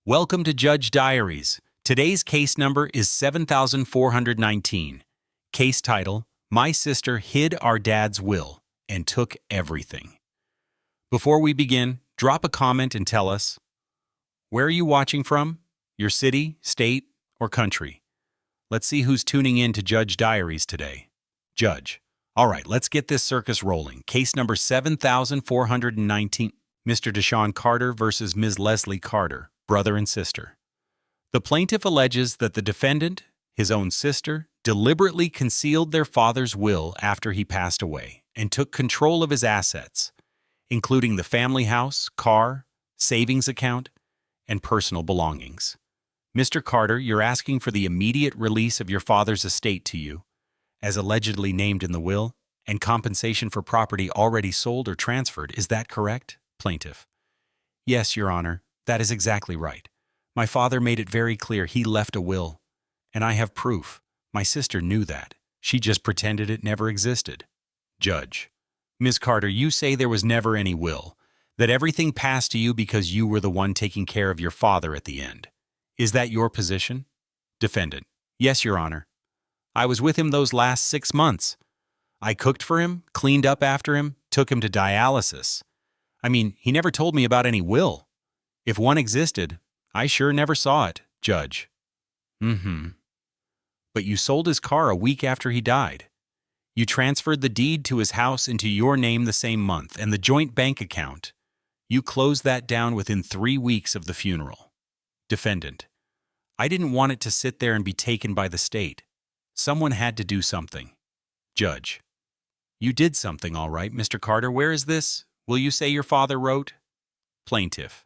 Welcome to Judge Diaries. Today's case number is 7419. Case title, My Sister Hid Our Dad's Will and Took Everything. Before we begin, drop a comment and tell us, where are you watching from? Your city, state, or country? Let's see who's tuning in to Judge Diaries today. Judge. All right, let's get this circus rolling. Case number 7419. Mr. Deshawn Carter versus Ms. Leslie Carter, brother and sister. The plaintiff alleges that the defendant, his own sister, deliberately concealed their father's will after he passed away and took control of his assets, including the family house, car, savings account, and personal belongings. Mr. Carter, you're asking for the immediate release of your father's estate to you, as allegedly named in the will, and compensation for property already sold or transferred. Is that correct? Plaintiff. Yes, Your Honor, that is exactly right. My father made it very clear he left a will, and I have proof. My sister knew that. She just pretended it never existed. Judge. Ms. Carter, you say there was never any will, that everything passed to you because you were the one taking care of your father at the end. Is that your position? Defendant. Yes, Your Honor. I was with him those last 6 months. I cooked for him, cleaned up after him, took him to dialysis. I mean, he never told me about any will. If one existed, I sure never saw it, Judge. But you sold his car a week after he died. You transferred the deed to his house into your name the same month, and the joint bank account. You closed that down within 3 weeks of the funeral. Defendant. I didn't want it to sit there and be taken by the state. Someone had to do something. Judge. You did something, all right, Mr. Carter. Where is this? Will you say your father wrote? Plaintiff.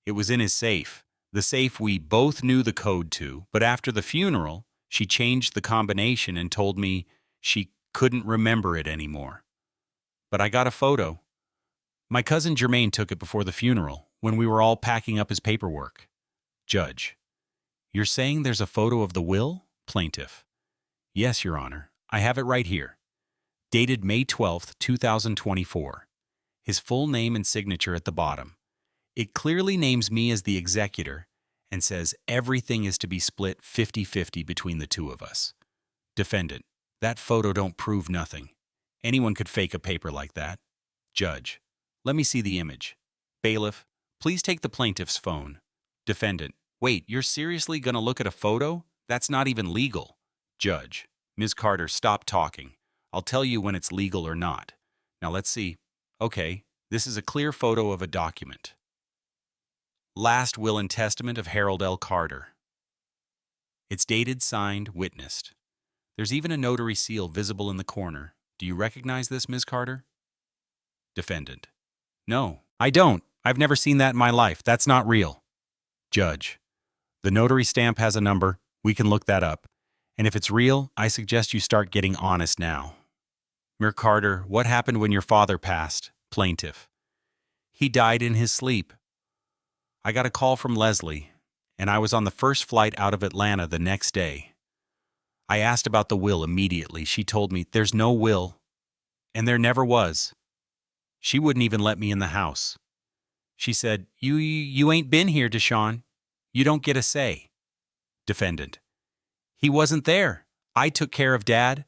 It was in his safe, the safe we both knew the code to, but after the funeral, she changed the combination and told me she couldn't remember it anymore. But I got a photo. My cousin Jermaine took it before the funeral, when we were all packing up his paperwork. Judge. You're saying there's a photo of the will? Plaintiff. Yes, Your Honor. I have it right here. Dated May 12th, 2024. His full name and signature at the bottom. It clearly names me as the executor and says everything is to be split 50-50 between the two of us. Defendant. That photo don't prove nothing. Anyone could fake a paper like that. Judge. Let me see the image. Bailiff. Please take the plaintiff's phone. Defendant. Wait, you're seriously gonna look at a photo? That's not even legal. Judge. Ms. Carter, stop talking. I'll tell you when it's legal or not. Now let's see. Okay, this is a clear photo of a document. Last Will and Testament of Harold L. Carter. It's dated, signed, witnessed. There's even a notary seal visible in the corner. Do you recognize this, Ms. Carter? Defendant. No, I don't. I've never seen that in my life. That's not real. Judge. The notary stamp has a number. We can look that up. And if it's real, I suggest you start getting honest now. Ms. Carter, what happened when your father passed? Plaintiff. He died in his sleep. I got a call from Leslie, and I was on the first flight out of Atlanta the next day. I asked about the will immediately. She told me there's no will, and there never was. She wouldn't even let me in the house. She said, You ain't been here, Deshawn. You don't get a say. Defendant. He wasn't there. I took care of Dad.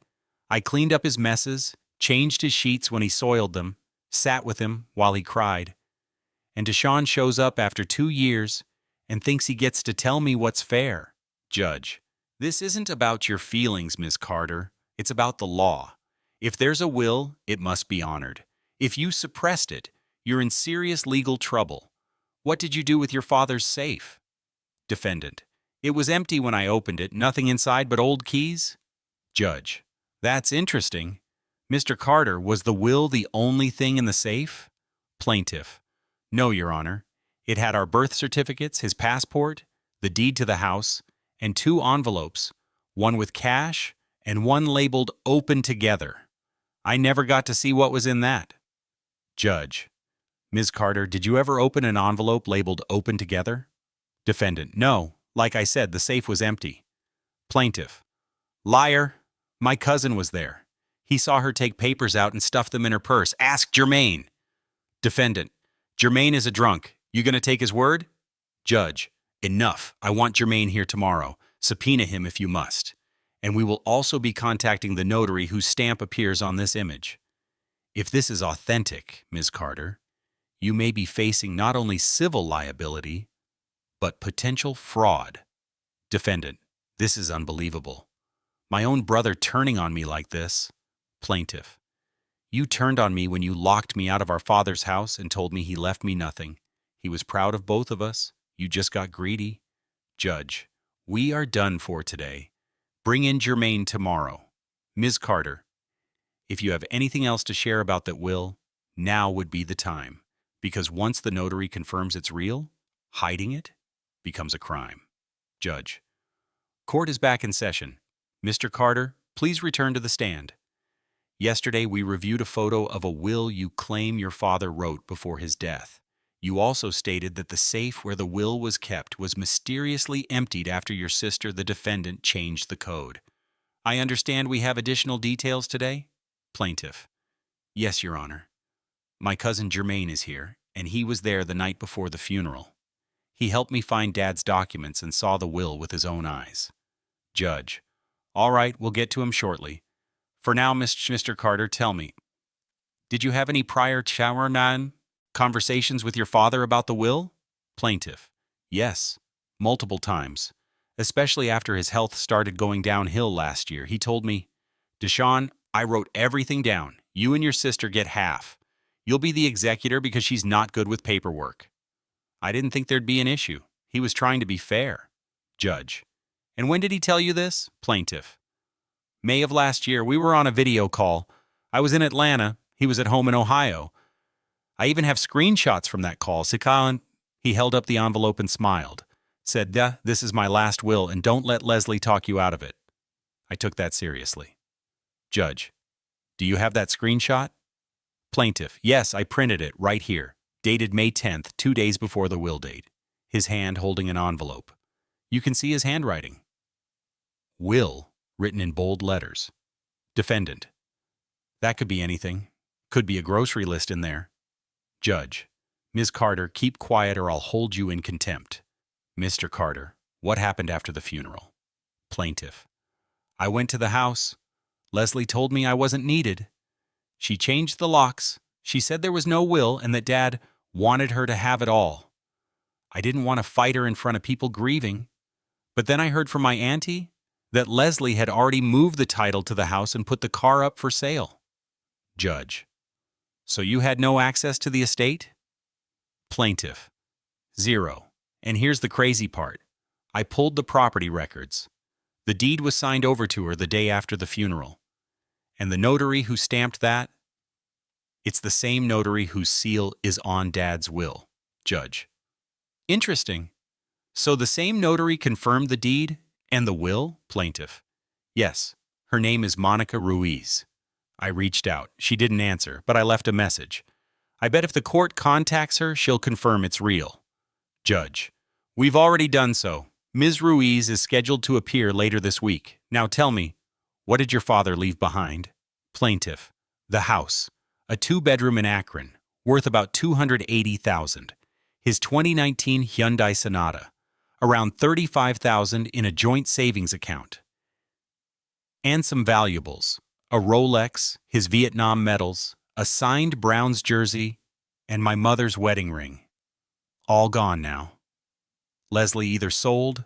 I cleaned up his messes, changed his sheets when he soiled them, sat with him while he cried. And Deshawn shows up after 2 years and thinks he gets to tell me what's fair. Judge. This isn't about your feelings, Ms. Carter. It's about the law. If there's a will, it must be honored. If you suppressed it, you're in serious legal trouble. What did you do with your father's safe? Defendant. It was empty when I opened it, nothing inside but old keys. Judge. That's interesting. Mr. Carter, was the will the only thing in the safe? Plaintiff. No, Your Honor. It had our birth certificates, his passport, the deed to the house, and 2 envelopes, one with cash and one labeled open together. I never got to see what was in that. Judge. Ms. Carter, did you ever open an envelope labeled open together? Defendant. No. Like I said, the safe was empty. Plaintiff. Liar. My cousin was there. He saw her take papers out and stuff them in her purse. Ask Jermaine. Defendant. Jermaine is a drunk. You gonna take his word? Judge. Enough. I want Germain here tomorrow. Subpoena him if you must. And we will also be contacting the notary whose stamp appears on this image. If this is authentic, Ms. Carter, you may be facing not only civil liability, but potential fraud. Defendant, this is unbelievable. My own brother turning on me like this. Plaintiff, you turned on me when you locked me out of our father's house and told me he left me nothing. He was proud of both of us. You just got greedy. Judge, we are done for today. Bring in Germain tomorrow. Ms. Carter, if you have anything else to share about that will, now would be the time. Because once the notary confirms it's real, hiding it becomes a crime. Judge, court is back in session. Mr. Carter, please return to the stand. Yesterday, we reviewed a photo of a will you claim your father wrote before his death. You also stated that the safe where the will was kept was mysteriously emptied after your sister, the defendant, changed the code. I understand we have additional details today? Plaintiff, yes, Your Honor. My cousin Germain is here, and he was there the night before the funeral. He helped me find Dad's documents and saw the will with his own eyes. Judge, all right, we'll get to him shortly. For now, Mr. Carter, tell me, did you have any prior conversations with your father about the will? Plaintiff, yes, multiple times, especially after his health started going downhill last year. He told me, Deshawn, I wrote everything down. You and your sister get half. You'll be the executor because she's not good with paperwork. I didn't think there'd be an issue. He was trying to be fair. Judge, and when did he tell you this? Plaintiff, May of last year. We were on a video call. I was in Atlanta. He was at home in Ohio. I even have screenshots from that call. Sikalan, he held up the envelope and smiled. Said, this is my last will, and don't let Leslie talk you out of it. I took that seriously. Judge, do you have that screenshot? Plaintiff, yes, I printed it right here. Dated May 10th, 2 days before the will date. His hand holding an envelope. You can see his handwriting. Will, written in bold letters. Defendant, that could be anything. Could be a grocery list in there. Judge, Ms. Carter, keep quiet or I'll hold you in contempt. Mr. Carter, what happened after the funeral? Plaintiff, I went to the house. Leslie told me I wasn't needed. She changed the locks. She said there was no will and that Dad wanted her to have it all. I didn't want to fight her in front of people grieving. But then I heard from my auntie that Leslie had already moved the title to the house and put the car up for sale. Judge, so you had no access to the estate? Plaintiff, 0. And here's the crazy part. I pulled the property records. The deed was signed over to her the day after the funeral. And the notary who stamped that, it's the same notary whose seal is on Dad's will. Judge, interesting. So the same notary confirmed the deed and the will? Plaintiff, yes. Her name is Monica Ruiz. I reached out. She didn't answer, but I left a message. I bet if the court contacts her, she'll confirm it's real. Judge, we've already done so. Ms. Ruiz is scheduled to appear later this week. Now tell me, what did your father leave behind? Plaintiff, the house, a 2-bedroom in Akron, worth about $280,000. His 2019 Hyundai Sonata, around $35,000 in a joint savings account. And some valuables, a Rolex, his Vietnam medals, a signed Browns jersey, and my mother's wedding ring. All gone now. Leslie either sold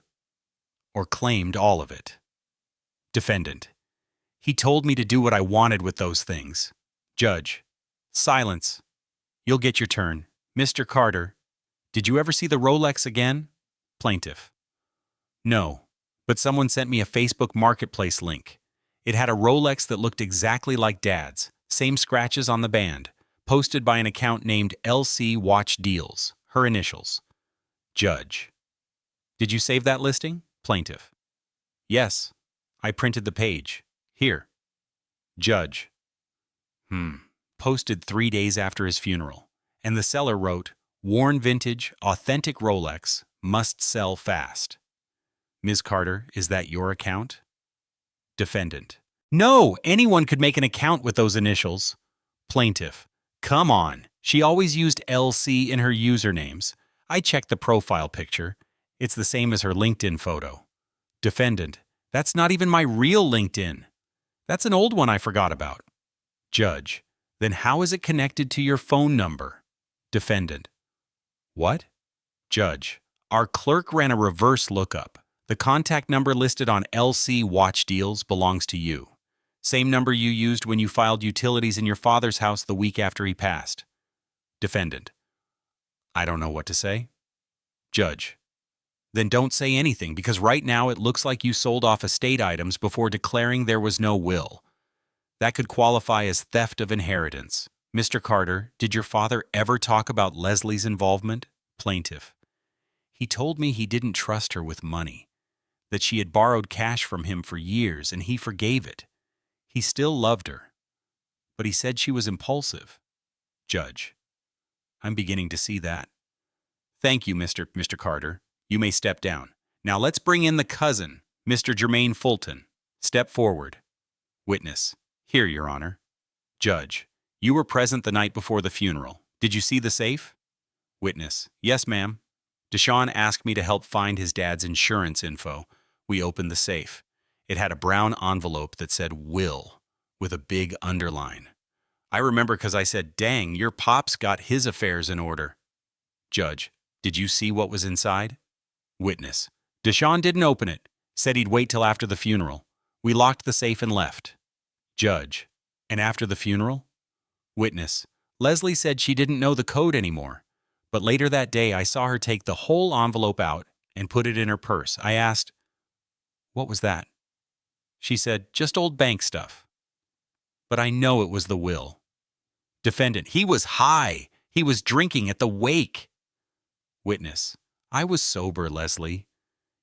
or claimed all of it. Defendant, he told me to do what I wanted with those things. Judge, silence. You'll get your turn. Mr. Carter, did you ever see the Rolex again? Plaintiff, no, but someone sent me a Facebook Marketplace link. It had a Rolex that looked exactly like Dad's, same scratches on the band, posted by an account named LC Watch Deals, her initials. Judge, did you save that listing? Plaintiff, yes, I printed the page. Here. Judge, posted 3 days after his funeral, and the seller wrote, worn vintage, authentic Rolex, must sell fast. Ms. Carter, is that your account? Defendant, no, anyone could make an account with those initials. Plaintiff, come on, she always used LC in her usernames. I checked the profile picture. It's the same as her LinkedIn photo. Defendant, that's not even my real LinkedIn. That's an old one I forgot about. Judge, then how is it connected to your phone number? Defendant, what? Judge, our clerk ran a reverse lookup. The contact number listed on LC Watch Deals belongs to you. Same number you used when you filed utilities in your father's house the week after he passed. Defendant, I don't know what to say. Judge, then don't say anything because right now it looks like you sold off estate items before declaring there was no will. That could qualify as theft of inheritance. Mr. Carter, did your father ever talk about Leslie's involvement? Plaintiff, he told me he didn't trust her with money, that she had borrowed cash from him for years and he forgave it. He still loved her, but he said she was impulsive. Judge, I'm beginning to see that. Thank you, Mr. Carter. You may step down. Now let's bring in the cousin, Mr. Jermaine Fulton. Step forward. Witness, here, Your Honor. Judge, you were present the night before the funeral. Did you see the safe? Witness, yes, ma'am. Deshawn asked me to help find his dad's insurance info. We opened the safe. It had a brown envelope that said will, with a big underline. I remember because I said, dang, your pop's got his affairs in order. Judge, did you see what was inside? Witness, Deshawn didn't open it. Said he'd wait till after the funeral. We locked the safe and left. Judge, and after the funeral? Witness, Leslie said she didn't know the code anymore. But later that day, I saw her take the whole envelope out and put it in her purse. I asked, what was that? She said, just old bank stuff. But I know it was the will. Defendant, he was high. He was drinking at the wake. Witness, I was sober, Leslie.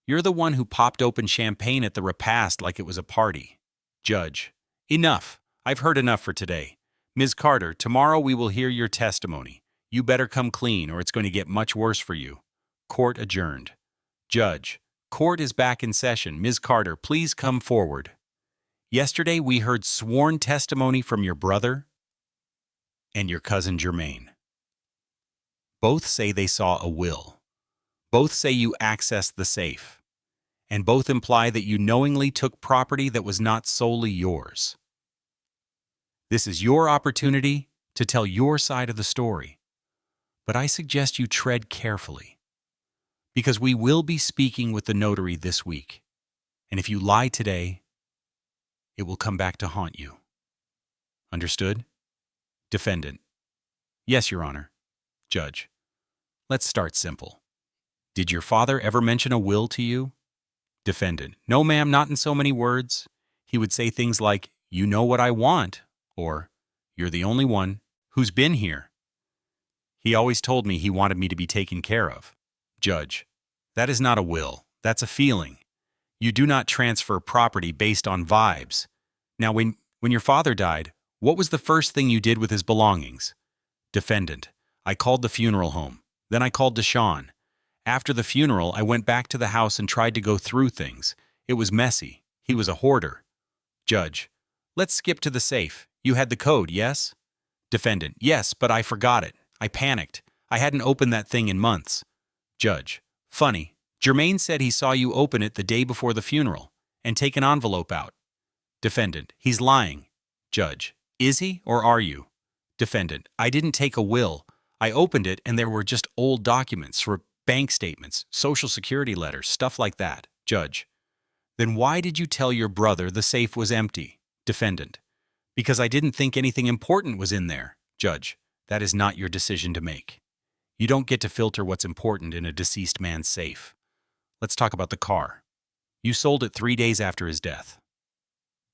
You're the one who popped open champagne at the repast like it was a party. Judge, enough. I've heard enough for today. Ms. Carter, tomorrow we will hear your testimony. You better come clean or it's going to get much worse for you. Court adjourned. Judge, court is back in session. Ms. Carter, please come forward. Yesterday we heard sworn testimony from your brother and your cousin Jermaine. Both say they saw a will. Both say you accessed the safe. And both imply that you knowingly took property that was not solely yours. This is your opportunity to tell your side of the story. But I suggest you tread carefully, because we will be speaking with the notary this week, and if you lie today, it will come back to haunt you. Understood? Defendant, yes, Your Honor. Judge, let's start simple. Did your father ever mention a will to you? Defendant, no, ma'am, not in so many words. He would say things like, you know what I want, or you're the only one who's been here. He always told me he wanted me to be taken care of. Judge, that is not a will. That's a feeling. You do not transfer property based on vibes. Now, when your father died, what was the first thing you did with his belongings? Defendant, I called the funeral home. Then I called Deshawn. After the funeral, I went back to the house and tried to go through things. It was messy. He was a hoarder. Judge, let's skip to the safe. You had the code, yes? Defendant, yes, but I forgot it. I panicked. I hadn't opened that thing in months. Judge, funny. Jermaine said he saw you open it the day before the funeral and take an envelope out. Defendant, he's lying. Judge, is he or are you? Defendant, I didn't take a will. I opened it and there were just old documents for bank statements, social security letters, stuff like that. Judge, then why did you tell your brother the safe was empty? Defendant, because I didn't think anything important was in there. Judge, that is not your decision to make. You don't get to filter what's important in a deceased man's safe. Let's talk about the car. You sold it 3 days after his death.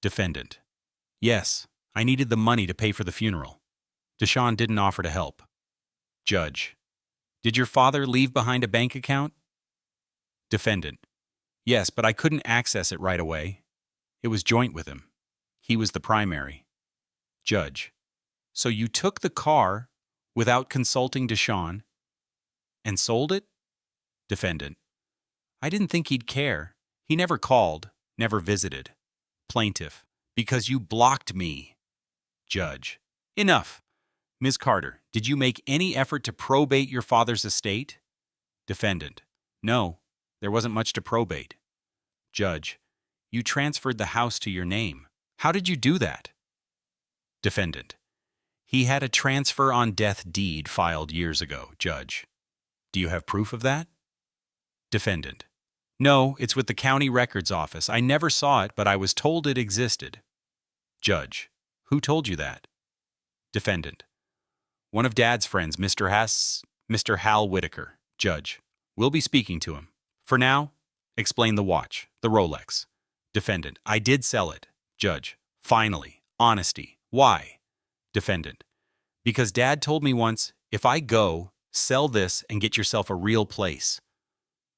Defendant, yes, I needed the money to pay for the funeral. Deshawn didn't offer to help. Judge, did your father leave behind a bank account? Defendant, yes, but I couldn't access it right away. It was joint with him. He was the primary. Judge, so you took the car without consulting Deshawn and sold it? Defendant, I didn't think he'd care. He never called, never visited. Plaintiff, because you blocked me. Judge, enough. Ms. Carter, did you make any effort to probate your father's estate? Defendant, no. There wasn't much to probate. Judge, you transferred the house to your name. How did you do that? Defendant, he had a transfer on death deed filed years ago, Judge. Do you have proof of that? Defendant, no, it's with the county records office. I never saw it, but I was told it existed. Judge, who told you that? Defendant, one of Dad's friends, Mr. Hal Whitaker. Judge, we'll be speaking to him. For now, explain the watch, the Rolex. Defendant, I did sell it. Judge, finally, honesty. Why? Defendant, because Dad told me once, if I go, sell this and get yourself a real place.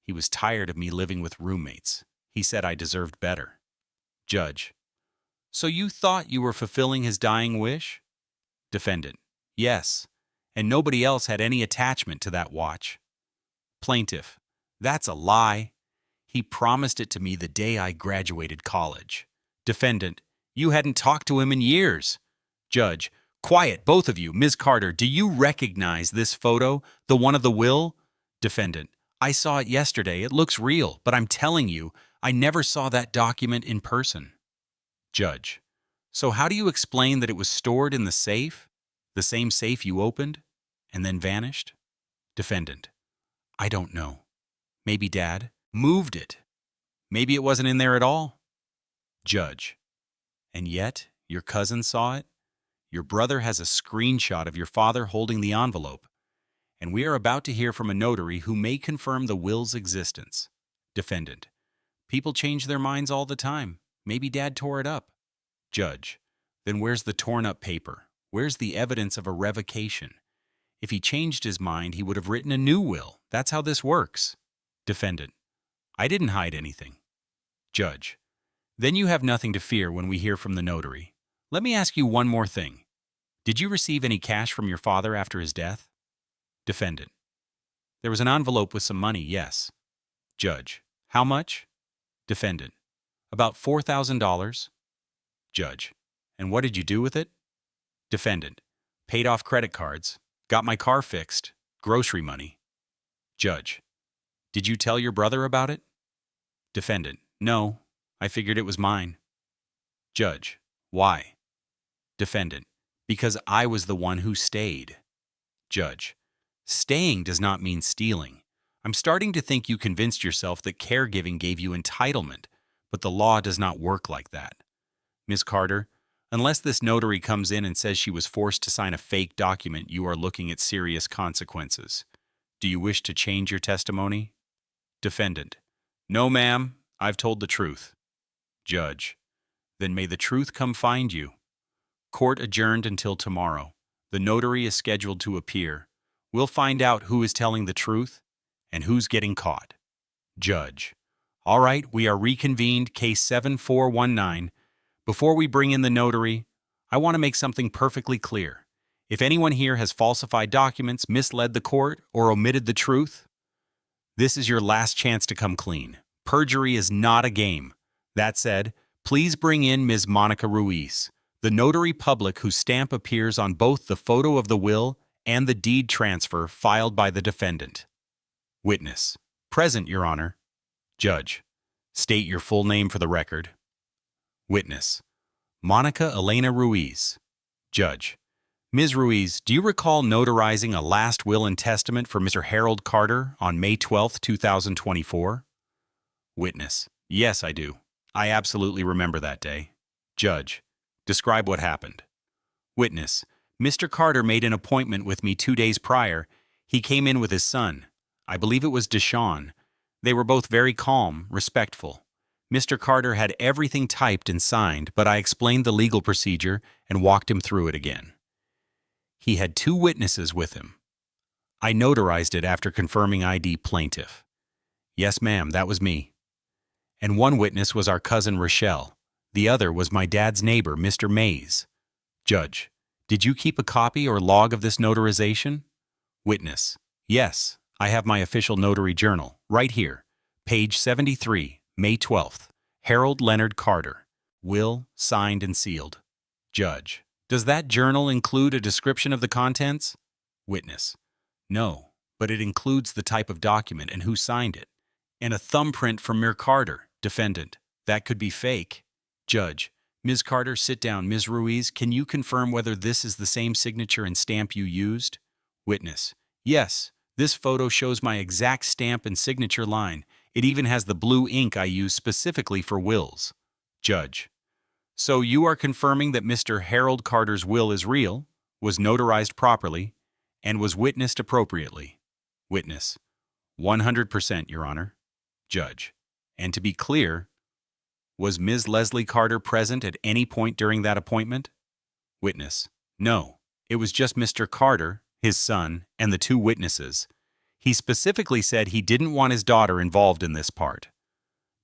He was tired of me living with roommates. He said I deserved better. Judge, so you thought you were fulfilling his dying wish? Defendant, yes, and nobody else had any attachment to that watch. Plaintiff, that's a lie. He promised it to me the day I graduated college. Defendant, you hadn't talked to him in years. Judge, quiet, both of you. Ms. Carter, do you recognize this photo, the one of the will? Defendant, I saw it yesterday. It looks real, but I'm telling you, I never saw that document in person. Judge, so how do you explain that it was stored in the same safe you opened, and then vanished? Defendant, I don't know. Maybe Dad moved it. Maybe it wasn't in there at all. Judge, and yet your cousin saw it? Your brother has a screenshot of your father holding the envelope, and we are about to hear from a notary who may confirm the will's existence. Defendant, people change their minds all the time. Maybe Dad tore it up. Judge, then where's the torn up paper? Where's the evidence of a revocation? If he changed his mind, he would have written a new will. That's how this works. Defendant, I didn't hide anything. Judge, then you have nothing to fear when we hear from the notary. Let me ask you one more thing. Did you receive any cash from your father after his death? Defendant, there was an envelope with some money, yes. Judge, how much? Defendant, about $4,000. Judge, and what did you do with it? Defendant, paid off credit cards, got my car fixed, grocery money. Judge, did you tell your brother about it? Defendant, no, I figured it was mine. Judge, why? Defendant, because I was the one who stayed. Judge, staying does not mean stealing. I'm starting to think you convinced yourself that caregiving gave you entitlement, but the law does not work like that. Ms. Carter, unless this notary comes in and says she was forced to sign a fake document, you are looking at serious consequences. Do you wish to change your testimony? Defendant, no, ma'am, I've told the truth. Judge, then may the truth come find you. Court adjourned until tomorrow. The notary is scheduled to appear. We'll find out who is telling the truth and who's getting caught. Judge, all right, we are reconvened, case 7419. Before we bring in the notary, I want to make something perfectly clear. If anyone here has falsified documents, misled the court, or omitted the truth, this is your last chance to come clean. Perjury is not a game. That said, please bring in Ms. Monica Ruiz, the notary public whose stamp appears on both the photo of the will and the deed transfer filed by the defendant. Witness, present, Your Honor. Judge, state your full name for the record. Witness, Monica Elena Ruiz. Judge, Ms. Ruiz, do you recall notarizing a last will and testament for Mr. Harold Carter on May 12, 2024? Witness, yes, I do. I absolutely remember that day. Judge, describe what happened. Witness, Mr. Carter made an appointment with me 2 days prior. He came in with his son. I believe it was Deshawn. They were both very calm, respectful. Mr. Carter had everything typed and signed, but I explained the legal procedure and walked him through it again. He had 2 witnesses with him. I notarized it after confirming ID plaintiff. Yes, ma'am, that was me. And one witness was our cousin Rochelle. The other was my dad's neighbor, Mr. Mays. Judge, did you keep a copy or log of this notarization? Witness, yes, I have my official notary journal, right here, page 73, May 12th, Harold Leonard Carter. Will, signed and sealed. Judge, does that journal include a description of the contents? Witness, no, but it includes the type of document and who signed it. And a thumbprint from Ms. Carter. Defendant. That could be fake. Judge. Ms. Carter, sit down. Ms. Ruiz, can you confirm whether this is the same signature and stamp you used? Witness. Yes. This photo shows my exact stamp and signature line. It even has the blue ink I use specifically for wills. Judge. So you are confirming that Mr. Harold Carter's will is real, was notarized properly, and was witnessed appropriately? Witness. 100%, Your Honor. Judge. And to be clear, was Ms. Leslie Carter present at any point during that appointment? Witness. No. It was just Mr. Carter, his son, and the two witnesses. He specifically said he didn't want his daughter involved in this part.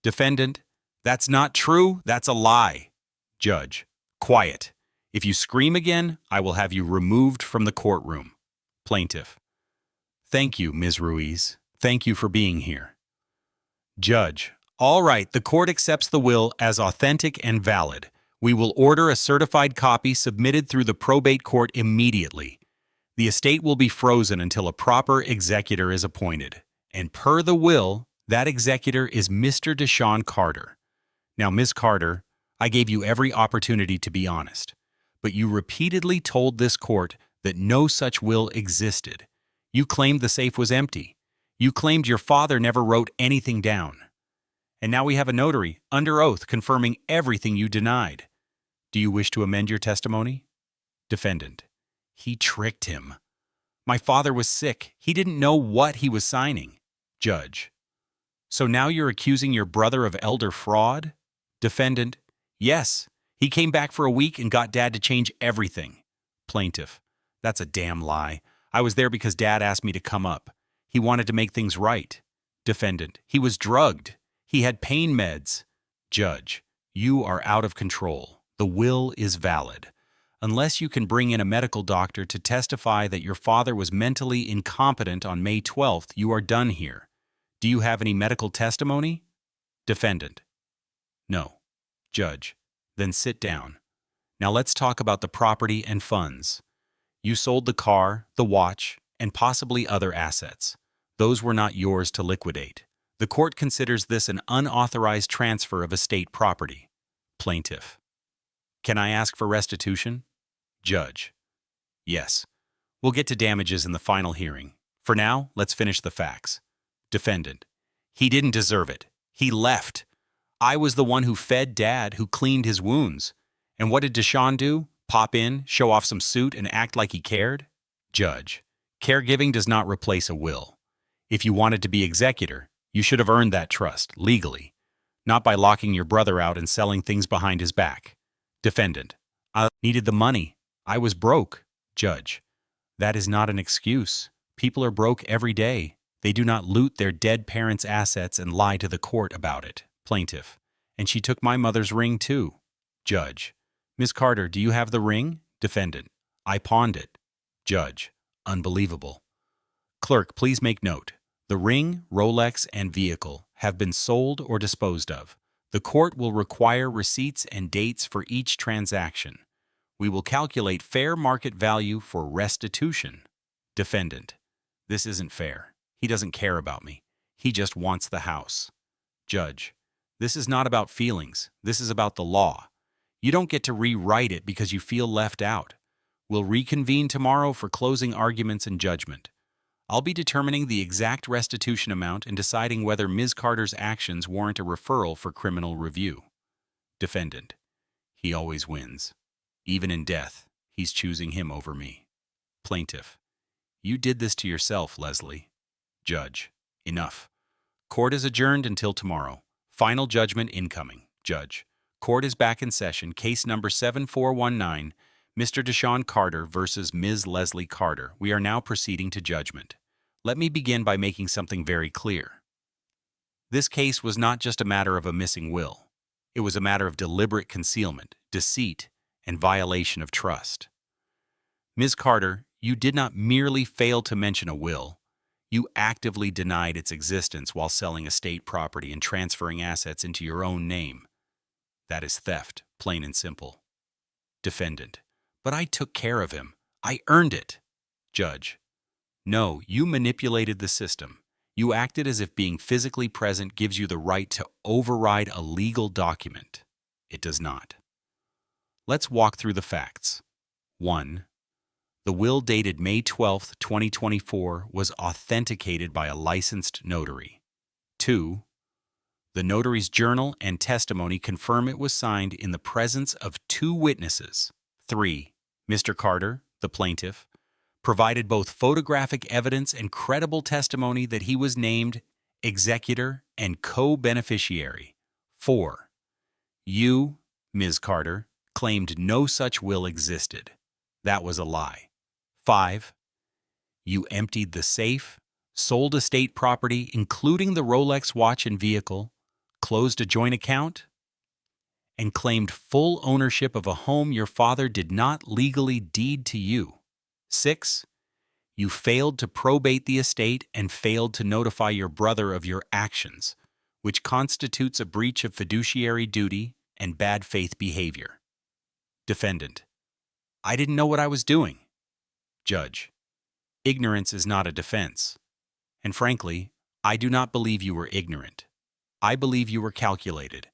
Defendant. That's not true. That's a lie. Judge. Quiet. If you scream again, I will have you removed from the courtroom. Plaintiff. Thank you, Ms. Ruiz. Thank you for being here. Judge. All right, the court accepts the will as authentic and valid. We will order a certified copy submitted through the probate court immediately. The estate will be frozen until a proper executor is appointed. And per the will, that executor is Mr. Deshawn Carter. Now, Ms. Carter, I gave you every opportunity to be honest, but you repeatedly told this court that no such will existed. You claimed the safe was empty. You claimed your father never wrote anything down. And now we have a notary, under oath, confirming everything you denied. Do you wish to amend your testimony? Defendant. He tricked him. My father was sick. He didn't know what he was signing. Judge. So now you're accusing your brother of elder fraud? Defendant. Yes. He came back for a week and got Dad to change everything. Plaintiff. That's a damn lie. I was there because Dad asked me to come up. He wanted to make things right. Defendant. He was drugged. He had pain meds. Judge. You are out of control. The will is valid. Unless you can bring in a medical doctor to testify that your father was mentally incompetent on May 12th, you are done here. Do you have any medical testimony? Defendant. No. Judge. Then sit down. Now let's talk about the property and funds. You sold the car, the watch, and possibly other assets. Those were not yours to liquidate. The court considers this an unauthorized transfer of estate property. Plaintiff. Can I ask for restitution? Judge. Yes. We'll get to damages in the final hearing. For now, let's finish the facts. Defendant. He didn't deserve it. He left. I was the one who fed Dad, who cleaned his wounds. And what did Deshawn do? Pop in, show off some suit, and act like he cared? Judge. Caregiving does not replace a will. If you wanted to be executor, you should have earned that trust, legally, not by locking your brother out and selling things behind his back. Defendant. I needed the money. I was broke. Judge. That is not an excuse. People are broke every day. They do not loot their dead parents' assets and lie to the court about it. Plaintiff. And she took my mother's ring too. Judge. Ms. Carter, do you have the ring? Defendant. I pawned it. Judge. Unbelievable. Clerk, please make note. The ring, Rolex, and vehicle have been sold or disposed of. The court will require receipts and dates for each transaction. We will calculate fair market value for restitution. Defendant. This isn't fair. He doesn't care about me. He just wants the house. Judge. This is not about feelings. This is about the law. You don't get to rewrite it because you feel left out. We'll reconvene tomorrow for closing arguments and judgment. I'll be determining the exact restitution amount and deciding whether Ms. Carter's actions warrant a referral for criminal review. Defendant. He always wins. Even in death, he's choosing him over me. Plaintiff. You did this to yourself, Leslie. Judge. Enough. Court is adjourned until tomorrow. Final judgment incoming. Judge. Court is back in session. Case number 7419. Mr. Deshawn Carter versus Ms. Leslie Carter. We are now proceeding to judgment. Let me begin by making something very clear. This case was not just a matter of a missing will. It was a matter of deliberate concealment, deceit, and violation of trust. Ms. Carter, you did not merely fail to mention a will. You actively denied its existence while selling estate property and transferring assets into your own name. That is theft, plain and simple. Defendant. But I took care of him. I earned it. Judge. No, you manipulated the system. You acted as if being physically present gives you the right to override a legal document. It does not. Let's walk through the facts. 1. The will dated May 12, 2024 was authenticated by a licensed notary. 2. The notary's journal and testimony confirm it was signed in the presence of 2 witnesses. 3. Mr. Carter, the plaintiff, provided both photographic evidence and credible testimony that he was named executor and co-beneficiary. 4. You, Ms. Carter, claimed no such will existed. That was a lie. 5. You emptied the safe, sold estate property including the Rolex watch and vehicle, closed a joint account, and claimed full ownership of a home your father did not legally deed to you. 6. You failed to probate the estate and failed to notify your brother of your actions, which constitutes a breach of fiduciary duty and bad faith behavior. Defendant: I didn't know what I was doing. Judge: Ignorance is not a defense. And frankly, I do not believe you were ignorant. I believe you were calculated.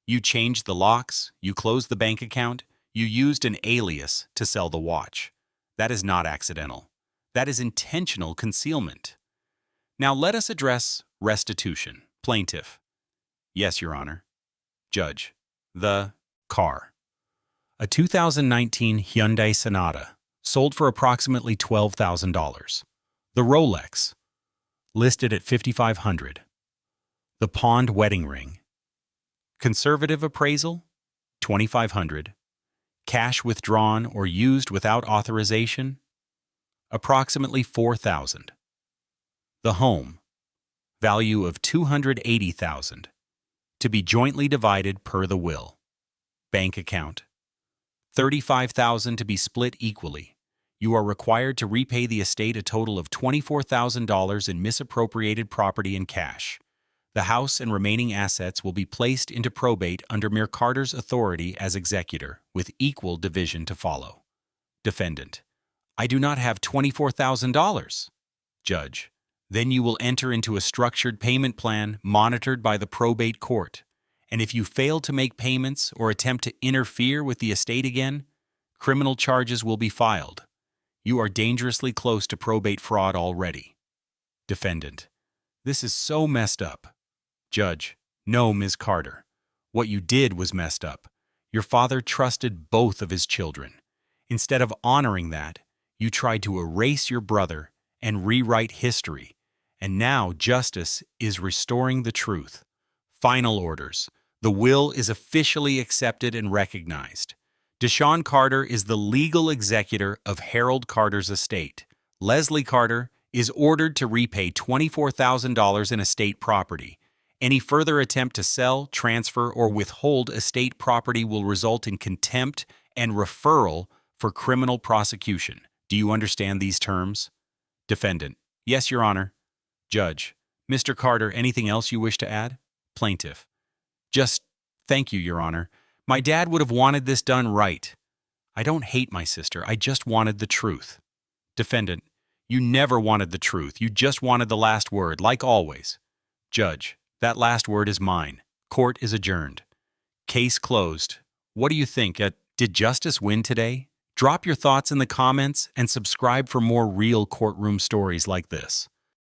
You changed the locks, you closed the bank account, you used an alias to sell the watch. That is not accidental. That is intentional concealment. Now let us address restitution. Plaintiff: Yes, Your Honor. Judge: The car. A 2019 Hyundai Sonata, sold for approximately $12,000. The Rolex, listed at $5,500. The pawned wedding ring. Conservative appraisal, $2,500. Cash withdrawn or used without authorization, approximately $4,000. The home, value of $280,000, to be jointly divided per the will. Bank account, $35,000 to be split equally. You are required to repay the estate a total of $24,000 in misappropriated property and cash. The house and remaining assets will be placed into probate under Mr. Carter's authority as executor, with equal division to follow. Defendant: I do not have $24,000. Judge: Then you will enter into a structured payment plan monitored by the probate court. And if you fail to make payments or attempt to interfere with the estate again, criminal charges will be filed. You are dangerously close to probate fraud already. Defendant: This is so messed up. Judge: No, Ms. Carter. What you did was messed up. Your father trusted both of his children. Instead of honoring that, you tried to erase your brother and rewrite history. And now justice is restoring the truth. Final orders. The will is officially accepted and recognized. Deshawn Carter is the legal executor of Harold Carter's estate. Leslie Carter is ordered to repay $24,000 in estate property. Any further attempt to sell, transfer, or withhold estate property will result in contempt and referral for criminal prosecution. Do you understand these terms? Defendant: Yes, Your Honor. Judge: Mr. Carter, anything else you wish to add? Plaintiff: Just thank you, Your Honor. My dad would have wanted this done right. I don't hate my sister. I just wanted the truth. Defendant: You never wanted the truth. You just wanted the last word, like always. Judge: That last word is mine. Court is adjourned. Case closed. What do you think? Did justice win today? Drop your thoughts in the comments and subscribe for more real courtroom stories like this.